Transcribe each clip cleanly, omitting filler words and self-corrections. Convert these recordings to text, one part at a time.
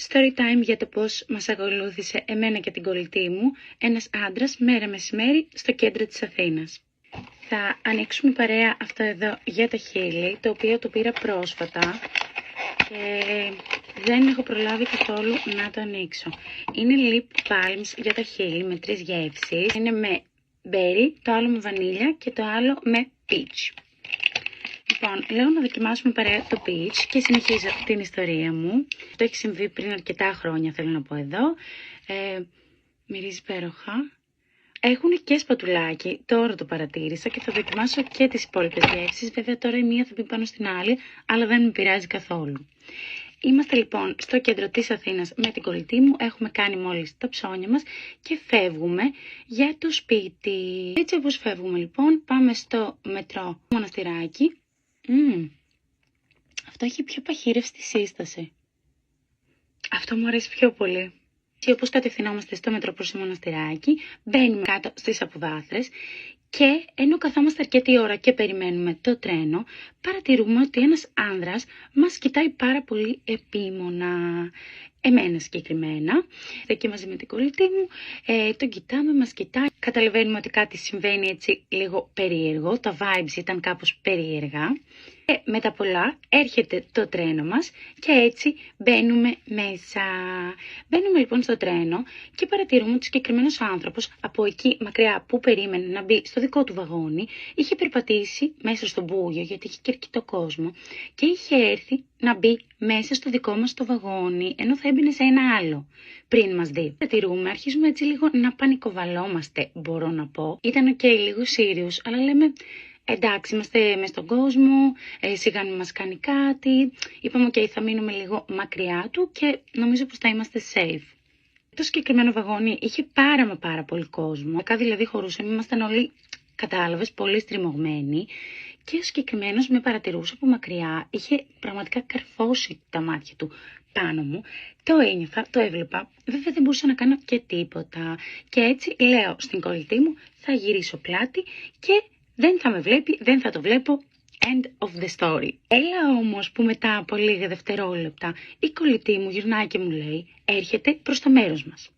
Storytime για το πώς μας ακολούθησε εμένα και την κολλητή μου ένας άντρας μέρα μεσημέρι στο κέντρο της Αθήνας. Θα ανοίξουμε παρέα αυτό εδώ για τα χείλη, το οποίο το πήρα πρόσφατα και δεν έχω προλάβει καθόλου να το ανοίξω. Είναι lip balms για τα χείλη με 3 γεύσεις. Είναι με berry, το άλλο με βανίλια και το άλλο με peach. Λοιπόν, λέω να δοκιμάσουμε παρέα το peach και συνεχίζω την ιστορία μου. Το έχει συμβεί πριν αρκετά χρόνια, θέλω να πω εδώ. Μυρίζει υπέροχα. Έχουν και σπατουλάκι, τώρα το παρατήρησα και θα δοκιμάσω και τις υπόλοιπες γεύσεις. Βέβαια τώρα η μία θα μπει πάνω στην άλλη, αλλά δεν με πειράζει καθόλου. Είμαστε λοιπόν στο κέντρο της Αθήνας με την κολλητή μου, έχουμε κάνει μόλις τα ψώνια μας και φεύγουμε για το σπίτι. Έτσι όπως φεύγουμε λοιπόν, πάμε στο μετρό Μοναστηράκι. Αυτό έχει πιο παχύρευστη σύσταση. Αυτό μου αρέσει πιο πολύ. Και όπως κατευθυνόμαστε στο μετρό προς το Μοναστηράκι, μπαίνουμε κάτω στις αποβάθρες και ενώ καθόμαστε αρκετή ώρα και περιμένουμε το τρένο, παρατηρούμε ότι ένας άνδρας μας κοιτάει πάρα πολύ επίμονα. Εμένα συγκεκριμένα, εκεί μαζί με την κολλητή μου, τον κοιτάμε, μας κοιτάει. Καταλαβαίνουμε ότι κάτι συμβαίνει έτσι λίγο περίεργο, τα vibes ήταν κάπως περίεργα. Μετά πολλά έρχεται το τρένο μας και έτσι μπαίνουμε μέσα. Μπαίνουμε λοιπόν στο τρένο και παρατηρούμε ότι ο συγκεκριμένος άνθρωπος από εκεί μακριά που περίμενε να μπει στο δικό του βαγόνι είχε περπατήσει μέσα στον μπούγιο γιατί είχε και αρκετό κόσμο και είχε έρθει να μπει μέσα στο δικό μας το βαγόνι ενώ θα έμπαινε σε ένα άλλο πριν μας δει. Παρατηρούμε, αρχίζουμε έτσι λίγο να πανικοβαλόμαστε, μπορώ να πω. Ήταν και λίγο serious, αλλά λέμε εντάξει, είμαστε μες στον κόσμο, σιγά μην μας κάνει κάτι. Είπαμε ok, θα μείνουμε λίγο μακριά του και νομίζω πως θα είμαστε safe. Το συγκεκριμένο βαγόνι είχε πάρα πολύ κόσμο. Ακά δηλαδή χωρούσαμε, ήμασταν όλοι, κατάλαβες, πολύ στριμωγμένοι. Και ο συγκεκριμένος με παρατηρούσε από μακριά, είχε πραγματικά καρφώσει τα μάτια του πάνω μου. Το ένιωθα, το έβλεπα, βέβαια δεν μπορούσα να κάνω και τίποτα. Και έτσι λέω στην κολλητή μου, θα γυρίσω πλάτη και δεν θα με βλέπει, δεν θα το βλέπω, end of the story. Έλα όμως που μετά από λίγα δευτερόλεπτα η κολλητή μου γυρνάει και μου λέει, έρχεται προς το μέρος μας.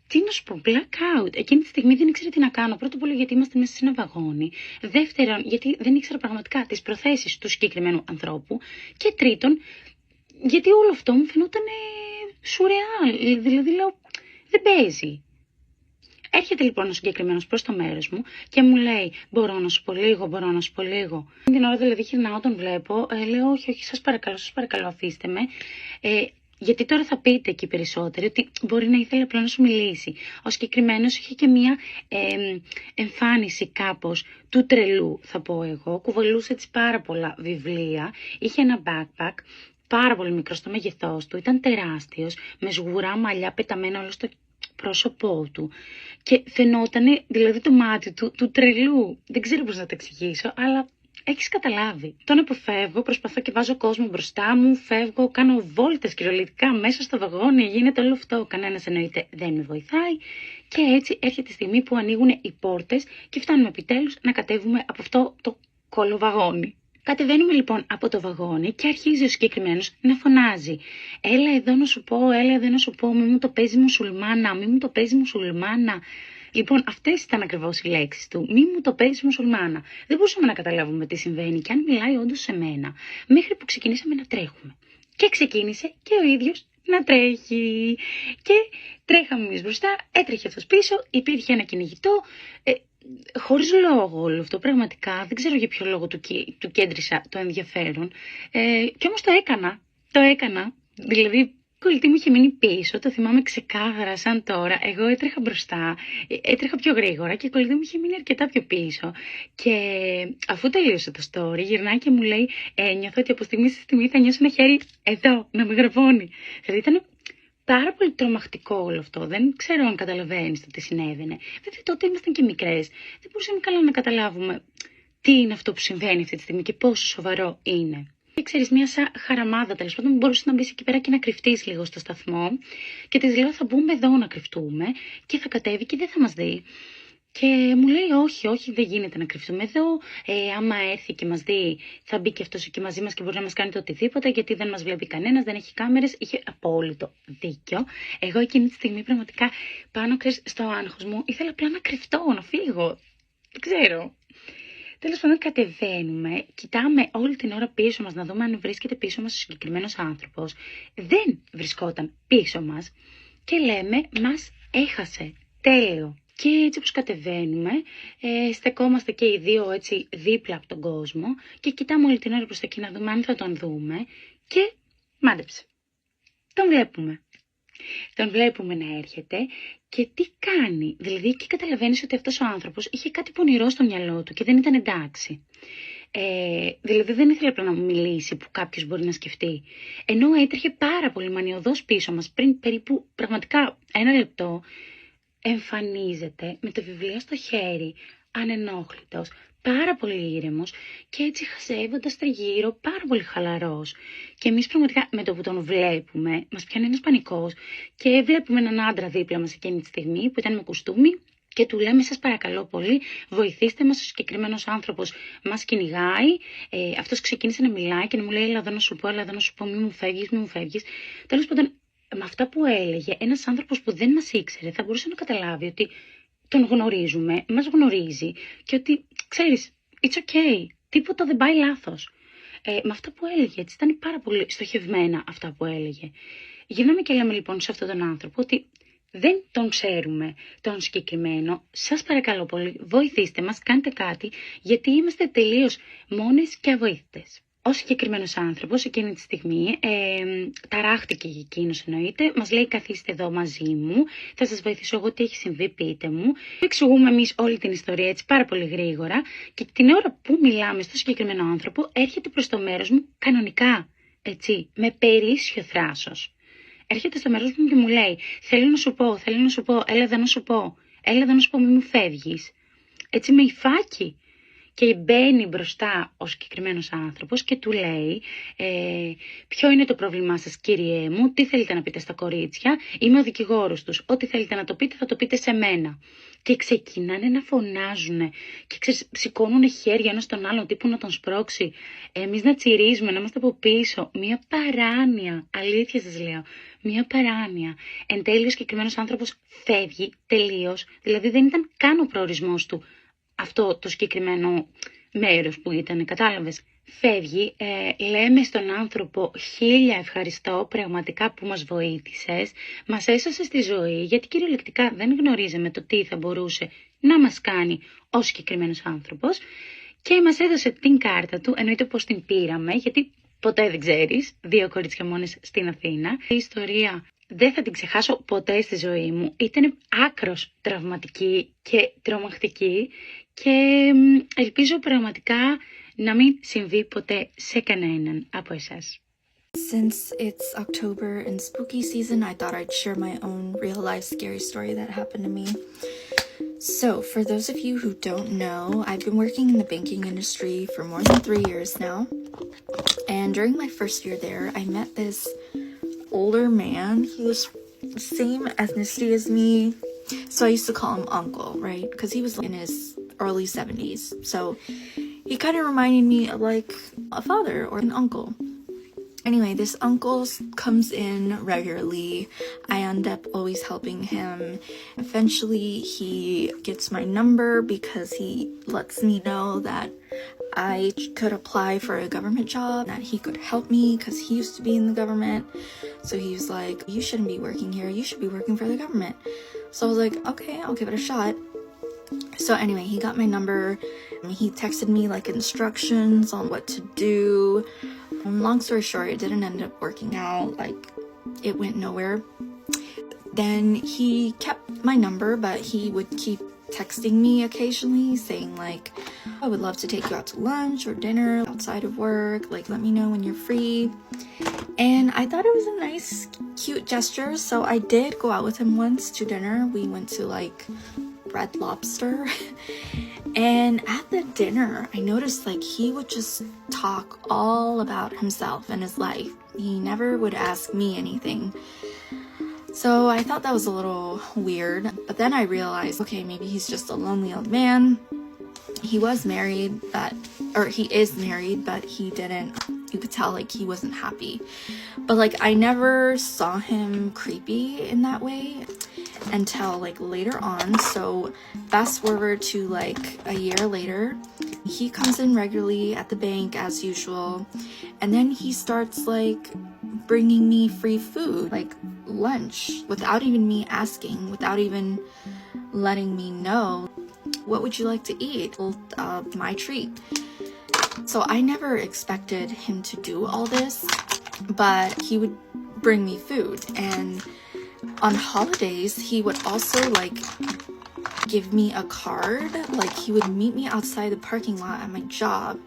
Τι να σου πω, blackout. Εκείνη τη στιγμή δεν ήξερα τι να κάνω. Πρώτον απ' όλα γιατί είμαστε μέσα σε ένα βαγόνι. Δεύτερον, γιατί δεν ήξερα πραγματικά τις προθέσεις του συγκεκριμένου ανθρώπου. Και τρίτον, γιατί όλο αυτό μου φαινόταν σουρεάλ. Δηλαδή λέω, δεν παίζει. Έρχεται λοιπόν ο συγκεκριμένος προς το μέρος μου και μου λέει, μπορώ να σου πω λίγο. Την ώρα δηλαδή γυρνάω, τον βλέπω, λέω, όχι, σας παρακαλώ, αφήστε με. Γιατί τώρα θα πείτε εκεί περισσότερο ότι μπορεί να ήθελε απλά να σου μιλήσει. Ο συγκεκριμένος είχε και μία εμφάνιση κάπως του τρελού, θα πω εγώ. Κουβαλούσε έτσι πάρα πολλά βιβλία. Είχε ένα backpack, πάρα πολύ μικρό στο μέγεθός του. Ήταν τεράστιος, με σγουρά μαλλιά πεταμένα όλο στο πρόσωπό του. Και φαινότανε δηλαδή το μάτι του τρελού. Δεν ξέρω πώς να το εξηγήσω, αλλά έχεις καταλάβει. Τον αποφεύγω, προσπαθώ και βάζω κόσμο μπροστά μου, φεύγω, κάνω βόλτες κυριολεκτικά μέσα στο βαγόνι, γίνεται όλο αυτό. Κανένας εννοείται δεν με βοηθάει. Και έτσι έρχεται η στιγμή που ανοίγουν οι πόρτες και φτάνουμε επιτέλους να κατέβουμε από αυτό το κολοβαγόνι. Κατεβαίνουμε λοιπόν από το βαγόνι και αρχίζει ο συγκεκριμένος να φωνάζει. Έλα εδώ να σου πω, μη μου το παίζει μουσουλμάνα. Λοιπόν, αυτές ήταν ακριβώς οι λέξεις του. Μη μου το παίζει μουσουλμάνα. Δεν μπορούσαμε να καταλάβουμε τι συμβαίνει και αν μιλάει όντως σε μένα. Μέχρι που ξεκινήσαμε να τρέχουμε. Και ξεκίνησε και ο ίδιος να τρέχει. Και τρέχαμε εμείς μπροστά, έτρεχε αυτός πίσω, υπήρχε ένα κυνηγητό. Χωρίς λόγο όλο αυτό, πραγματικά. Δεν ξέρω για ποιο λόγο του κέντρισα το ενδιαφέρον. Και όμως το έκανα. Δηλαδή, η κολλητή μου είχε μείνει πίσω, το θυμάμαι ξεκάθαρα σαν τώρα. Εγώ έτρεχα μπροστά, έτρεχα πιο γρήγορα και η κολλητή μου είχε μείνει αρκετά πιο πίσω. Και αφού τελείωσε το story, γυρνάει και μου λέει, νιώθω ότι από στιγμή στη στιγμή θα νιώσω ένα χέρι εδώ, να με γραβώνει. Δηλαδή ήταν πάρα πολύ τρομακτικό όλο αυτό. Δεν ξέρω αν καταλαβαίνεις το τι συνέβαινε. Βέβαια τότε ήμασταν και μικρές. Δεν μπορούσαμε καλά να καταλάβουμε τι είναι αυτό που συμβαίνει αυτή τη στιγμή και πόσο σοβαρό είναι. Και ξέρεις, μια χαραμάδα τέλος πάντων, μπορούσε να μπει εκεί πέρα και να κρυφτείς λίγο στο σταθμό. Και της λέω, θα μπούμε εδώ να κρυφτούμε και θα κατέβει και δεν θα μας δει. Και μου λέει όχι, όχι, δεν γίνεται να κρυφτούμε εδώ, άμα έρθει και μας δει θα μπει και αυτός εκεί μαζί μας και μπορεί να μας κάνει το οτιδήποτε, γιατί δεν μας βλέπει κανένας, δεν έχει κάμερες. Είχε απόλυτο δίκιο. Εγώ εκείνη τη στιγμή πραγματικά πάνω στο άγχος μου ήθελα απλά να κρυφτώ, να φύγω. Δεν ξέρω. Τέλος πάντων, κατεβαίνουμε, κοιτάμε όλη την ώρα πίσω μας να δούμε αν βρίσκεται πίσω μας ο συγκεκριμένος άνθρωπος. Δεν βρισκόταν πίσω μας και λέμε μας έχασε. Τέλειο. Και έτσι όπως κατεβαίνουμε, στεκόμαστε και οι δύο έτσι δίπλα από τον κόσμο και κοιτάμε όλη την ώρα προς τα εκεί να δούμε αν θα τον δούμε και μάντεψε. Τον βλέπουμε. Τον βλέπουμε να έρχεται και τι κάνει. Δηλαδή εκεί καταλαβαίνεις ότι αυτός ο άνθρωπος είχε κάτι πονηρό στο μυαλό του και δεν ήταν εντάξει. Δηλαδή δεν ήθελε απλά να μου μιλήσει που κάποιος μπορεί να σκεφτεί. Ενώ έτρεχε πάρα πολύ μανιωδώς πίσω μας πριν περίπου πραγματικά 1 λεπτό, εμφανίζεται με το βιβλίο στο χέρι, ανενόχλητος, πάρα πολύ ήρεμος και έτσι χασεύοντας τριγύρω, πάρα πολύ χαλαρός. Και εμείς πραγματικά με το που τον βλέπουμε, μας πιάνει ένας πανικός και βλέπουμε έναν άντρα δίπλα μας εκείνη τη στιγμή που ήταν με κουστούμι και του λέμε σας παρακαλώ πολύ, βοηθήστε μας, ο συγκεκριμένος άνθρωπος μας κυνηγάει. Αυτός ξεκίνησε να μιλάει και να μου λέει έλα εδώ να σου πω, έλα εδώ να σου πω, μη μου φεύγεις, μη μου φεύγεις. Τέλος πάντων, με αυτά που έλεγε, ένας άνθρωπος που δεν μας ήξερε θα μπορούσε να καταλάβει ότι τον γνωρίζουμε, μας γνωρίζει και ότι, ξέρεις, it's okay, τίποτα δεν πάει λάθος. Με αυτά που έλεγε, έτσι, ήταν πάρα πολύ στοχευμένα αυτά που έλεγε. Γυρνάμε και λέμε λοιπόν σε αυτόν τον άνθρωπο ότι δεν τον ξέρουμε τον συγκεκριμένο, σας παρακαλώ πολύ, βοηθήστε μας, κάντε κάτι, γιατί είμαστε τελείως μόνες και αβοήθητες. Ο συγκεκριμένος άνθρωπος εκείνη τη στιγμή ταράχτηκε για εκείνος εννοείται, μας λέει καθίστε εδώ μαζί μου, θα σας βοηθήσω εγώ, τι έχει συμβεί πείτε μου. Εξηγούμε εμείς όλη την ιστορία έτσι πάρα πολύ γρήγορα και την ώρα που μιλάμε στο συγκεκριμένο άνθρωπο έρχεται προς το μέρος μου κανονικά, έτσι, με περίσσιο θράσος. Έρχεται στο μέρος μου και μου λέει θέλω να σου πω, έλα εδώ να σου πω, μη μου φεύγεις. Έτσι με υφάκι. Και μπαίνει μπροστά ο συγκεκριμένος άνθρωπος και του λέει ποιο είναι το πρόβλημά σας κύριέ μου, τι θέλετε να πείτε στα κορίτσια, είμαι ο δικηγόρος τους, ό,τι θέλετε να το πείτε θα το πείτε σε μένα. Και ξεκινάνε να φωνάζουν και σηκώνουν χέρια ένας στον άλλον τύπου να τον σπρώξει, εμείς να τσιρίζουμε, να είμαστε από πίσω. Μια παράνοια, αλήθεια σας λέω, μια παράνοια. Εν τέλει ο συγκεκριμένος άνθρωπος φεύγει τελείως, δηλαδή δεν ήταν καν ο προορισμός του αυτό το συγκεκριμένο μέρος που ήταν, κατάλαβες. Φεύγει, λέμε στον άνθρωπο 1000 ευχαριστώ πραγματικά που μας βοήθησες, μας έσωσες τη ζωή, γιατί κυριολεκτικά δεν γνωρίζαμε το τι θα μπορούσε να μας κάνει ο συγκεκριμένος άνθρωπος και μας έδωσε την κάρτα του, εννοείται πως την πήραμε, γιατί ποτέ δεν ξέρεις, 2 κορίτσια μόνες στην Αθήνα. Η ιστορία δεν θα την ξεχάσω ποτέ στη ζωή μου, ήταν άκρος τραυματική και τρομακτική και ελπίζω πραγματικά να μην συμβεί ποτέ σε κανέναν από εσάς. Since it's October and spooky season, I thought I'd share my own real-life scary story that happened to me. So, for those of you who don't know, I've been working in the banking industry for more than 3 years now. And during my first year there, I met this older man. He was the same ethnicity as me. So I used to call him Uncle, right? Because he was in his early 70s. So he kind of reminded me of like a father or an uncle. Anyway, this uncle comes in regularly. I end up always helping him. Eventually, he gets my number because he lets me know that I could apply for a government job, that he could help me because he used to be in the government. So he was like, you shouldn't be working here. You should be working for the government. So I was like, okay, I'll give it a shot. So anyway, he got my number. He texted me like instructions on what to do. Long story short, it didn't end up working out. Like, it went nowhere. Then he kept my number, but he would keep texting me occasionally saying like, I would love to take you out to lunch or dinner outside of work. Like, let me know when you're free. And I thought it was a nice, cute gesture. So I did go out with him once to dinner. We went to like Red Lobster. And at the dinner, I noticed like he would just talk all about himself and his life. He never would ask me anything. So I thought that was a little weird, but then I realized, okay, maybe he's just a lonely old man. He was married, he is married, but he didn't, you could tell like he wasn't happy. But like I never saw him creepy in that way until like later on. So fast forward to like a year later, he comes in regularly at the bank as usual, and then he starts like bringing me free food, like lunch, without even me asking, without even letting me know. What would you like to eat? My treat. So I never expected him to do all this, but he would bring me food. And on holidays, he would also like give me a card. Like he would meet me outside the parking lot at my job,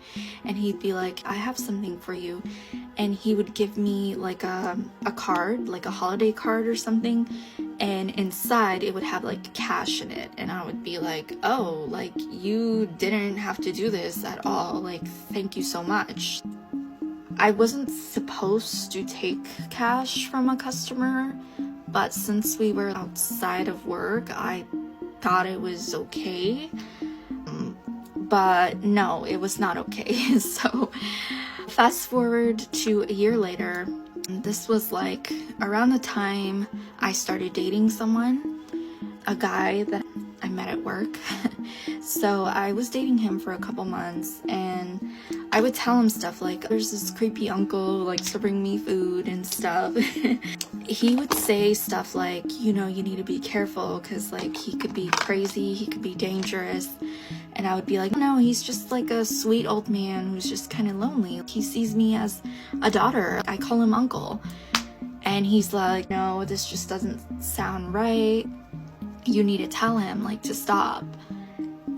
and he'd be like, I have something for you. And he would give me like a card, like a holiday card or something, and inside it would have like cash in it. And I would be like, oh, like you didn't have to do this at all, like thank you so much. I wasn't supposed to take cash from a customer, but since we were outside of work, I thought it was okay. But no, it was not okay. So fast forward to a year later, this was like around the time I started dating someone, a guy that I met at work. So I was dating him for a couple months, and I would tell him stuff like, there's this creepy uncle who likes to bring me food and stuff. He would say stuff like, you know, you need to be careful because like he could be crazy, he could be dangerous. And I would be like, no, he's just like a sweet old man who's just kind of lonely. He sees me as a daughter. I call him uncle. And he's like, no, this just doesn't sound right. You need to tell him like to stop.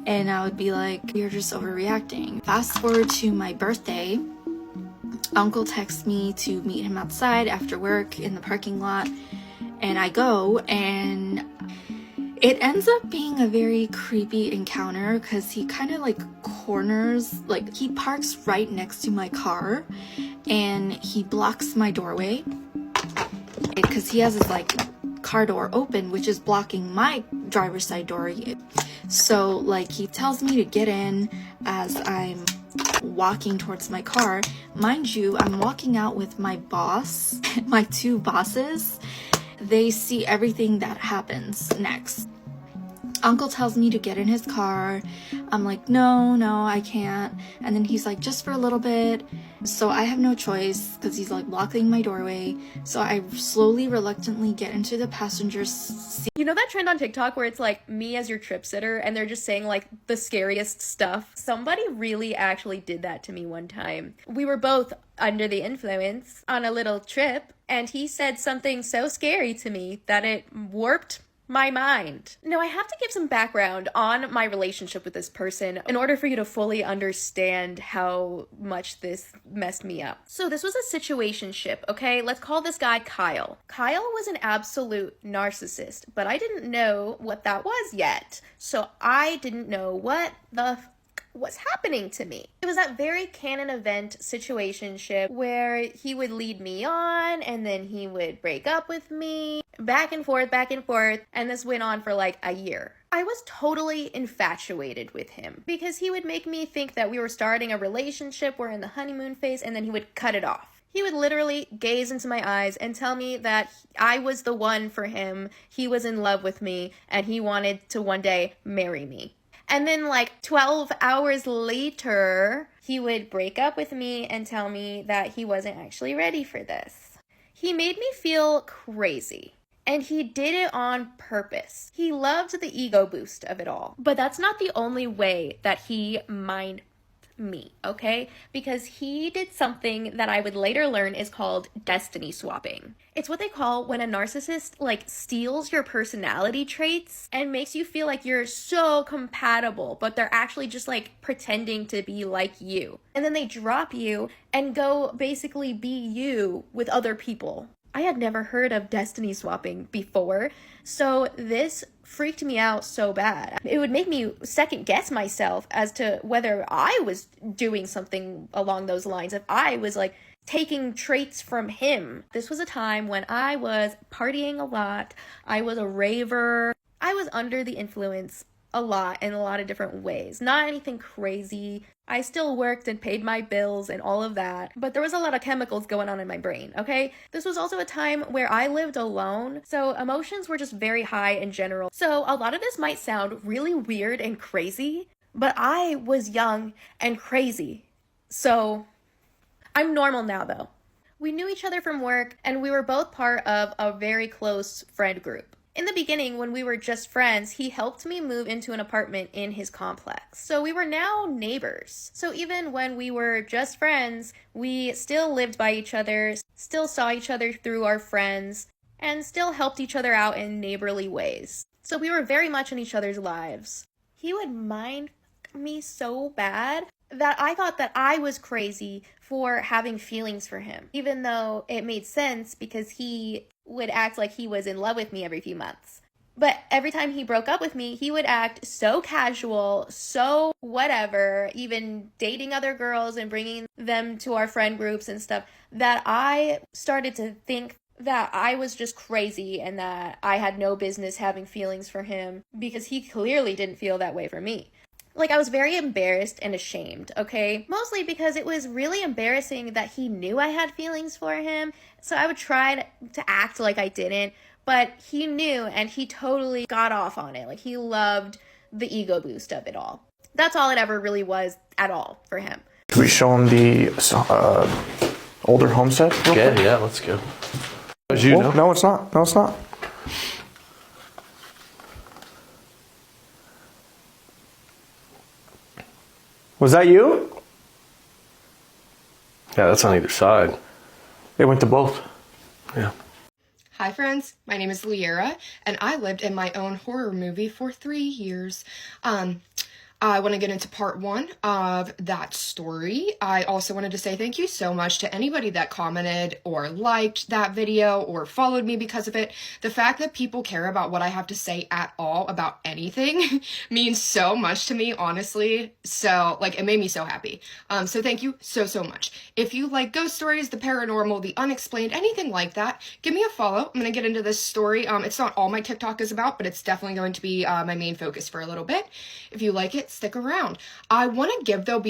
And I would be like, you're just overreacting. Fast forward to my birthday, uncle texts me to meet him outside after work in the parking lot. And I go, and it ends up being a very creepy encounter because he kind of like corners, like he parks right next to my car and he blocks my doorway because he has his like car door open, which is blocking my driver's side door. So like he tells me to get in as I'm walking towards my car. Mind you, I'm walking out with my boss, my two bosses. They see everything that happens next. Uncle tells me to get in his car. I'm like, no, I can't. And then he's like, just for a little bit. So I have no choice because he's like blocking my doorway. So I slowly, reluctantly get into the passenger seat. You know that trend on TikTok where it's like me as your trip sitter and they're just saying like the scariest stuff? Somebody really actually did that to me one time. We were both under the influence on a little trip, and he said something so scary to me that it warped my mind. Now, I have to give some background on my relationship with this person in order for you to fully understand how much this messed me up. So this was a situationship, okay? Let's call this guy Kyle. Kyle was an absolute narcissist, but I didn't know what that was yet. So I didn't know what the was happening to me. It was that very canon event situationship where he would lead me on and then he would break up with me, back and forth, and this went on for like a year. I was totally infatuated with him because he would make me think that we were starting a relationship, we're in the honeymoon phase, and then he would cut it off. He would literally gaze into my eyes and tell me that I was the one for him, he was in love with me, and he wanted to one day marry me. And then like 12 hours later, he would break up with me and tell me that he wasn't actually ready for this. He made me feel crazy. And he did it on purpose. He loved the ego boost of it all. But that's not the only way that he mined me, okay? Because he did something that I would later learn is called destiny swapping. It's what they call when a narcissist like steals your personality traits and makes you feel like you're so compatible, but they're actually just like pretending to be like you. And then they drop you and go basically be you with other people. I had never heard of destiny swapping before, so this freaked me out so bad. It would make me second guess myself as to whether I was doing something along those lines. If I was like taking traits from him. This was a time when I was partying a lot. I was a raver. I was under the influence a lot in a lot of different ways. Not anything crazy. I still worked and paid my bills and all of that, but there was a lot of chemicals going on in my brain, okay? This was also a time where I lived alone, so emotions were just very high in general. So a lot of this might sound really weird and crazy, but I was young and crazy. So I'm normal now though. We knew each other from work, and we were both part of a very close friend group. In the beginning, when we were just friends, he helped me move into an apartment in his complex. So we were now neighbors. So even when we were just friends, we still lived by each other, still saw each other through our friends, and still helped each other out in neighborly ways. So we were very much in each other's lives. He would mind me so bad that I thought that I was crazy for having feelings for him, even though it made sense because he would act like he was in love with me every few months. But every time he broke up with me, he would act so casual, so whatever, even dating other girls and bringing them to our friend groups and stuff, that I started to think that I was just crazy and that I had no business having feelings for him because he clearly didn't feel that way for me. Like, I was very embarrassed and ashamed, okay? Mostly because it was really embarrassing that he knew I had feelings for him, so I would try to act like I didn't, but he knew and he totally got off on it. Like, he loved the ego boost of it all. That's all it ever really was at all for him. Can we show him the older homestead? Yeah, let's go. As you know. No, it's not. No, it's not. Was that you? Yeah, that's on either side. They went to both. Yeah. Hi friends, my name is Liera, and I lived in my own horror movie for 3 years. I want to get into part 1 of that story. I also wanted to say thank you so much to anybody that commented or liked that video or followed me because of it. The fact that people care about what I have to say at all about anything means so much to me, honestly. So, like, it made me so happy. So thank you so much. If you like ghost stories, the paranormal, the unexplained, anything like that, give me a follow. I'm going to get into this story. It's not all my TikTok is about, but it's definitely going to be my main focus for a little bit. If you like it, stick around. I want to give, though,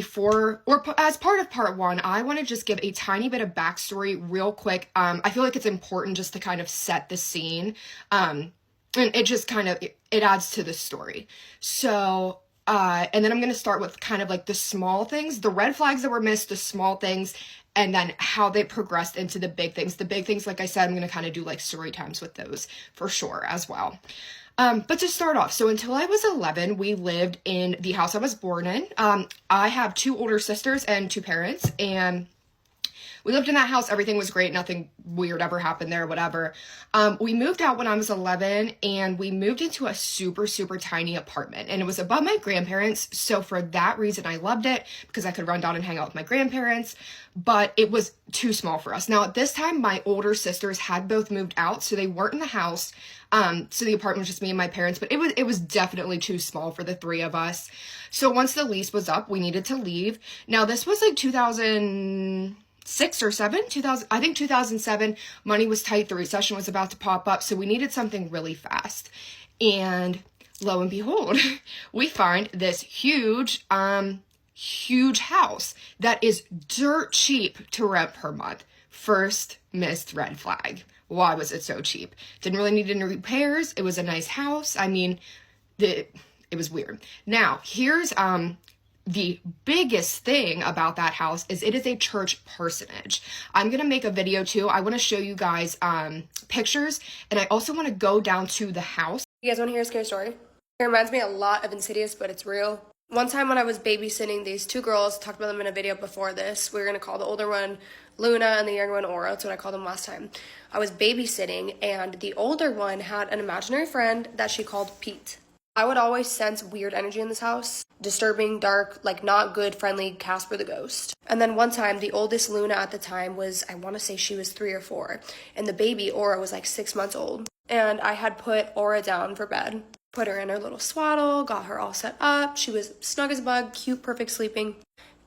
as part of part 1, I want to just give a tiny bit of backstory real quick. I feel like it's important just to kind of set the scene. And it just kind of, it adds to the story. So, and then I'm going to start with kind of like the small things, the red flags that were missed, the small things, and then how they progressed into the big things. The big things, like I said, I'm going to kind of do like story times with those for sure as well. But to start off, so until I was 11, we lived in the house I was born in. I have 2 older sisters and 2 parents, and we lived in that house. Everything was great. Nothing weird ever happened there, whatever. We moved out when I was 11, and we moved into a super tiny apartment, and it was above my grandparents. So for that reason, I loved it because I could run down and hang out with my grandparents, but it was too small for us. Now at this time, my older sisters had both moved out, so they weren't in the house. So the apartment was just me and my parents, but it was definitely too small for the 3 of us. So once the lease was up, we needed to leave. Now this was like 2006 or 7, I think 2007. Money was tight. The recession was about to pop up. So we needed something really fast. And lo and behold, we find this huge house that is dirt cheap to rent per month. First missed red flag. Why was it so cheap? Didn't really need any repairs. It was a nice house. I mean, it was weird. Now, here's the biggest thing about that house is it is a church parsonage. I'm going to make a video too. I want to show you guys pictures, and I also want to go down to the house. You guys want to hear a scary story? It reminds me a lot of Insidious, but it's real. One time when I was babysitting these 2 girls, talked about them in a video before this. We were going to call the older one Luna and the younger one Aura. That's what I called them last time. I was babysitting, and the older one had an imaginary friend that she called Pete. I would always sense weird energy in this house. Disturbing, dark, like not good, friendly Casper the Ghost. And then one time, the oldest Luna at the time was, I want to say she was 3 or 4. And the baby, Aura, was like 6 months old. And I had put Aura down for bed. Put her in her little swaddle, got her all set up. She was snug as a bug, cute, perfect sleeping.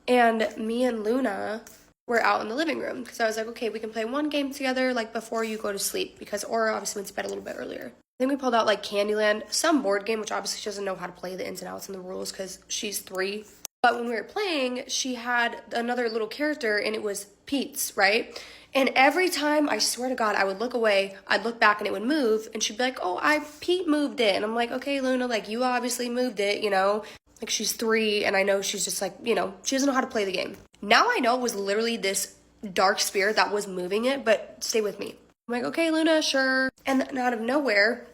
And me and Luna we're out in the living room because I was like, okay, we can play one game together like before you go to sleep because Aura obviously went to bed a little bit earlier. Then we pulled out like Candyland, some board game, which obviously she doesn't know how to play the ins and outs and the rules because she's 3. But when we were playing, she had another little character and it was Pete's, right? And every time, I swear to God, I would look away, I'd look back and it would move and she'd be like, oh, Pete moved it. And I'm like, okay, Luna, like you obviously moved it, you know? Like she's 3 and I know she's just like, you know, she doesn't know how to play the game. Now I know it was literally this dark spirit that was moving it, but stay with me. I'm like, okay, Luna, sure. And then out of nowhere,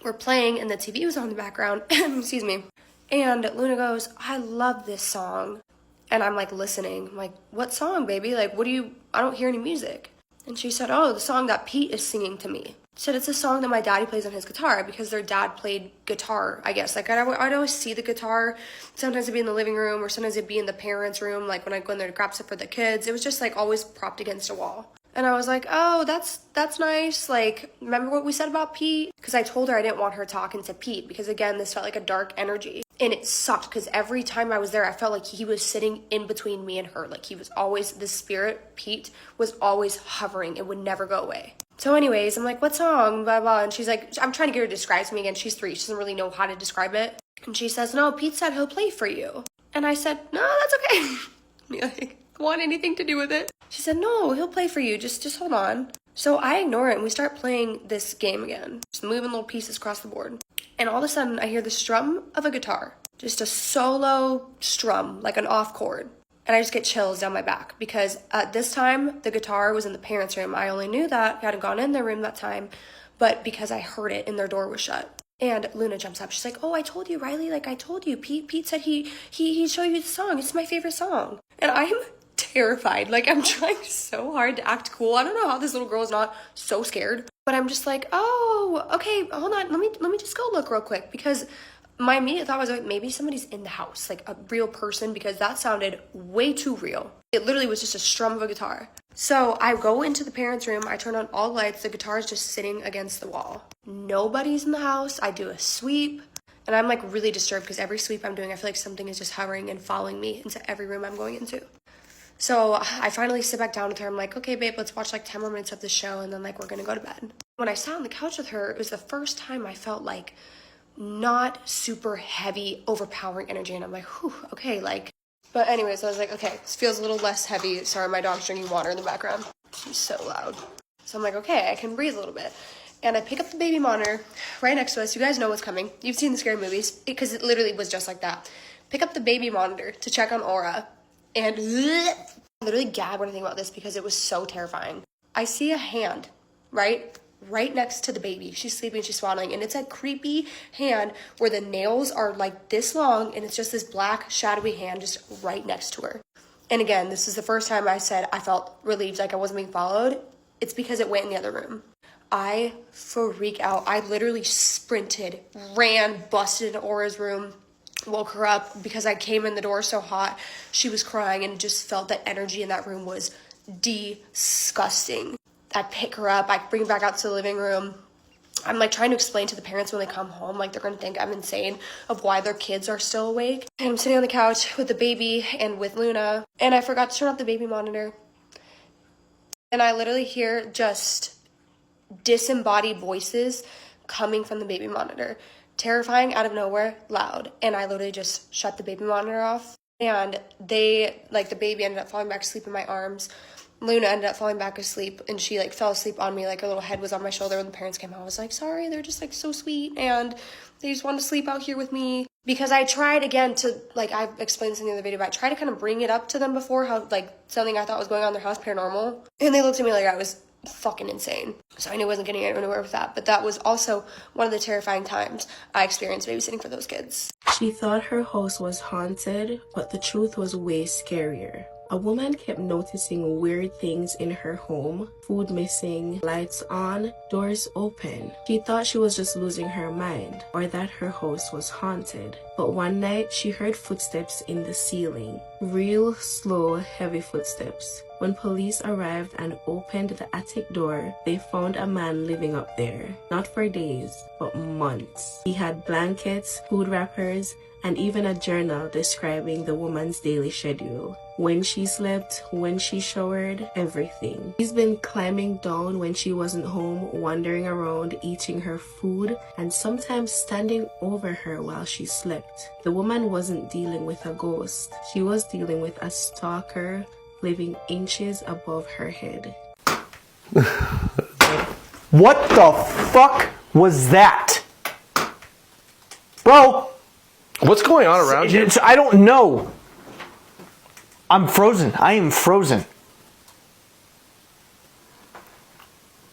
we're playing and the TV was on in the background, excuse me. And Luna goes, I love this song. And I'm like listening. I'm like, what song, baby? Like, I don't hear any music. And she said, oh, the song that Pete is singing to me. She said, it's a song that my daddy plays on his guitar because their dad played guitar, I guess. Like, I'd always see the guitar. Sometimes it'd be in the living room or sometimes it'd be in the parents' room. Like, when I'd go in there to grab stuff for the kids, it was just, like, always propped against a wall. And I was like, oh, that's nice. Like, remember what we said about Pete? Because I told her I didn't want her talking to Pete because, again, this felt like a dark energy. And it sucked because every time I was there, I felt like he was sitting in between me and her. Like, he was always, the spirit, Pete, was always hovering. It would never go away. So anyways, I'm like, what song? Blah, blah. And she's like, I'm trying to get her to describe to me again. She's 3. She doesn't really know how to describe it. And she says, no, Pete said he'll play for you. And I said, no, that's okay. Like, want anything to do with it? She said, no, he'll play for you. Just hold on. So I ignore it and we start playing this game again. Just moving little pieces across the board. And all of a sudden I hear the strum of a guitar. Just a solo strum, like an off chord. And I just get chills down my back because at this time the guitar was in the parents' room. I only knew that. I hadn't gone in their room that time, but because I heard it and their door was shut. And Luna jumps up. She's like, oh, I told you, Riley. Like, I told you. Pete said he'd show you the song. It's my favorite song. And I'm terrified. Like, I'm trying so hard to act cool. I don't know how this little girl is not so scared. But I'm just like, oh, okay, hold on. Let me just go look real quick because my immediate thought was like, maybe somebody's in the house, like a real person, because that sounded way too real. It literally was just a strum of a guitar. So I go into the parents' room, I turn on all lights, the guitar is just sitting against the wall. Nobody's in the house. I do a sweep, and I'm like really disturbed because every sweep I'm doing, I feel like something is just hovering and following me into every room I'm going into. So I finally sit back down with her. I'm like, okay, babe, let's watch like 10 more minutes of the show, and then like we're gonna go to bed. When I sat on the couch with her, it was the first time I felt like not super heavy, overpowering energy. And I'm like, whew, okay, like, but anyways, I was like, okay, this feels a little less heavy. Sorry, my dog's drinking water in the background. She's so loud. So I'm like, okay, I can breathe a little bit. And I pick up the baby monitor right next to us. You guys know what's coming. You've seen the scary movies because it literally was just like that. Pick up the baby monitor to check on Aura and I literally gag when I think about this because it was so terrifying. I see a hand, right next to the baby. She's sleeping, she's swaddling, and it's a creepy hand where the nails are like this long and it's just this black shadowy hand just right next to her. And again, this is the first time I said I felt relieved, like I wasn't being followed. It's because it went in the other room. I freak out. I literally sprinted, ran, busted into Aura's room, woke her up because I came in the door so hot. She was crying and just felt that energy in that room was disgusting. I pick her up, I bring her back out to the living room. I'm like trying to explain to the parents when they come home, like they're gonna think I'm insane of why their kids are still awake. And I'm sitting on the couch with the baby and with Luna, and I forgot to turn off the baby monitor. And I literally hear just disembodied voices coming from the baby monitor. Terrifying, out of nowhere, loud. And I literally just shut the baby monitor off. And the baby ended up falling back asleep in my arms. Luna ended up falling back asleep, and she like fell asleep on me, like her little head was on my shoulder. When the parents came home, I was like, sorry, they're just like so sweet, and they just wanted to sleep out here with me. Because I tried again to, like, I've explained this in the other video, but I tried to kind of bring it up to them before, how like something I thought was going on in their house paranormal, and they looked at me like I was fucking insane. So I knew I wasn't getting anywhere with that. But that was also one of the terrifying times I experienced babysitting for those kids. She thought her house was haunted, but the truth was way scarier. A woman kept noticing weird things in her home: food missing, lights on, doors open. She thought she was just losing her mind or that her house was haunted. But one night she heard footsteps in the ceiling. Real slow, heavy footsteps. When police arrived and opened the attic door, they found a man living up there, not for days, but months. He had blankets, food wrappers, and even a journal describing the woman's daily schedule. When she slept, when she showered, everything. He's been climbing down when she wasn't home, wandering around, eating her food, and sometimes standing over her while she slept. The woman wasn't dealing with a ghost. She was dealing with a stalker living inches above her head. What the fuck was that? Bro! What's going on around you? I don't know. I'm frozen. I am frozen.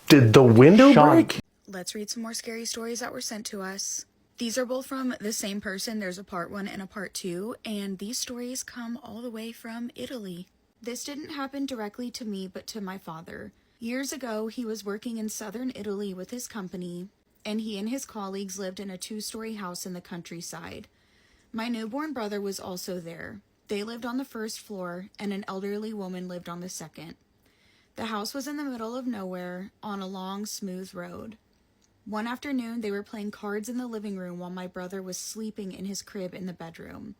Did the window Sean. break? Let's read some more scary stories that were sent to us. These are both from the same person. There's a part 1 and a part 2, and these stories come all the way from Italy. This didn't happen directly to me, but to my father. Years ago, he was working in southern Italy with his company, and he and his colleagues lived in a 2-story house in the countryside. My newborn brother was also there. They lived on the first floor, and an elderly woman lived on the second. The house was in the middle of nowhere, on a long, smooth road. One afternoon, they were playing cards in the living room while my brother was sleeping in his crib in the bedroom.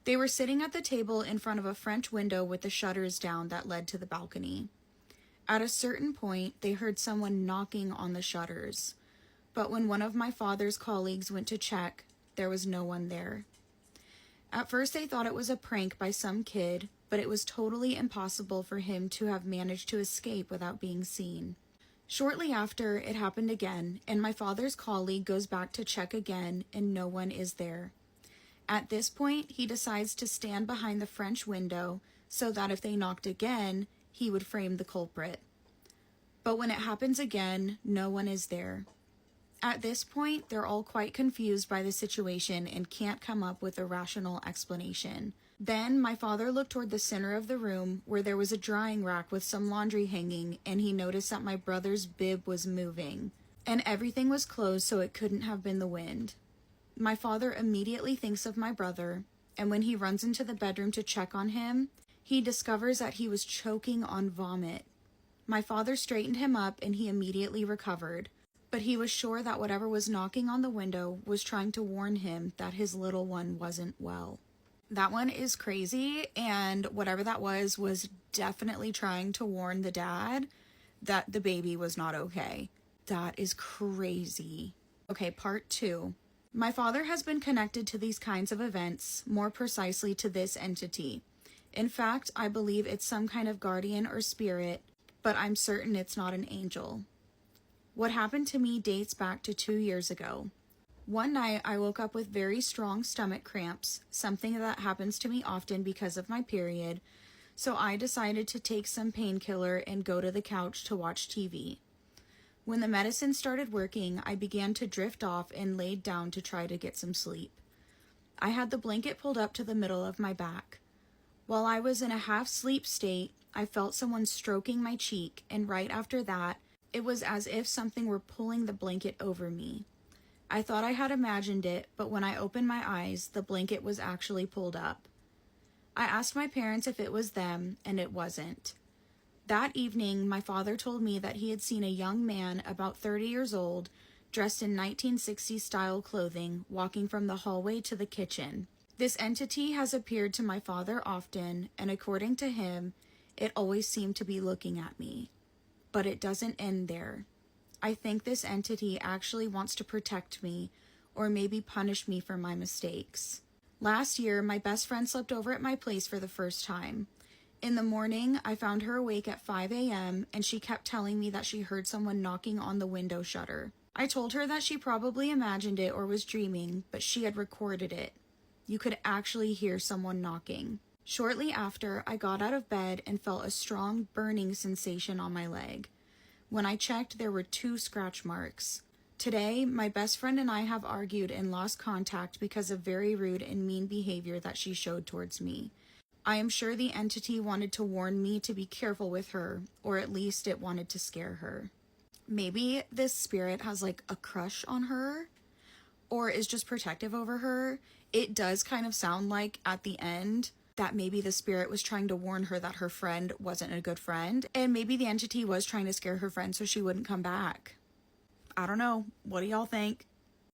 They were sitting at the table in front of a French window with the shutters down that led to the balcony. At a certain point, they heard someone knocking on the shutters. But when one of my father's colleagues went to check, there was no one there. At first, they thought it was a prank by some kid, but it was totally impossible for him to have managed to escape without being seen. Shortly after, it happened again, and my father's colleague goes back to check again, and no one is there. At this point, he decides to stand behind the French window so that if they knocked again, he would frame the culprit. But when it happens again, no one is there. At this point, they're all quite confused by the situation and can't come up with a rational explanation. Then, my father looked toward the center of the room where there was a drying rack with some laundry hanging, and he noticed that my brother's bib was moving. And everything was closed, so it couldn't have been the wind. My father immediately thinks of my brother, and when he runs into the bedroom to check on him, he discovers that he was choking on vomit. My father straightened him up, and he immediately recovered. But he was sure that whatever was knocking on the window was trying to warn him that his little one wasn't well. That one is crazy, and whatever that was definitely trying to warn the dad that the baby was not okay. That is crazy. Okay, part 2. My father has been connected to these kinds of events, more precisely to this entity. In fact, I believe it's some kind of guardian or spirit, but I'm certain it's not an angel. What happened to me dates back to 2 years ago. One night, I woke up with very strong stomach cramps, something that happens to me often because of my period, so I decided to take some painkiller and go to the couch to watch TV. When the medicine started working, I began to drift off and laid down to try to get some sleep. I had the blanket pulled up to the middle of my back. While I was in a half-sleep state, I felt someone stroking my cheek, and right after that, it was as if something were pulling the blanket over me. I thought I had imagined it, but when I opened my eyes, the blanket was actually pulled up. I asked my parents if it was them, and it wasn't. That evening, my father told me that he had seen a young man about 30 years old, dressed in 1960s style clothing, walking from the hallway to the kitchen. This entity has appeared to my father often, and according to him, it always seemed to be looking at me. But it doesn't end there. I think this entity actually wants to protect me, or maybe punish me for my mistakes. Last year, my best friend slept over at my place for the first time. In the morning, I found her awake at 5 a.m., and she kept telling me that she heard someone knocking on the window shutter. I told her that she probably imagined it or was dreaming, but she had recorded it. You could actually hear someone knocking. Shortly after, I got out of bed and felt a strong burning sensation on my leg. When I checked, there were 2 scratch marks. Today, my best friend and I have argued and lost contact because of very rude and mean behavior that she showed towards me. I am sure the entity wanted to warn me to be careful with her, or at least it wanted to scare her. Maybe this spirit has like a crush on her, or is just protective over her. It does kind of sound like at the end that maybe the spirit was trying to warn her that her friend wasn't a good friend, and maybe the entity was trying to scare her friend so she wouldn't come back. I don't know. What do y'all think?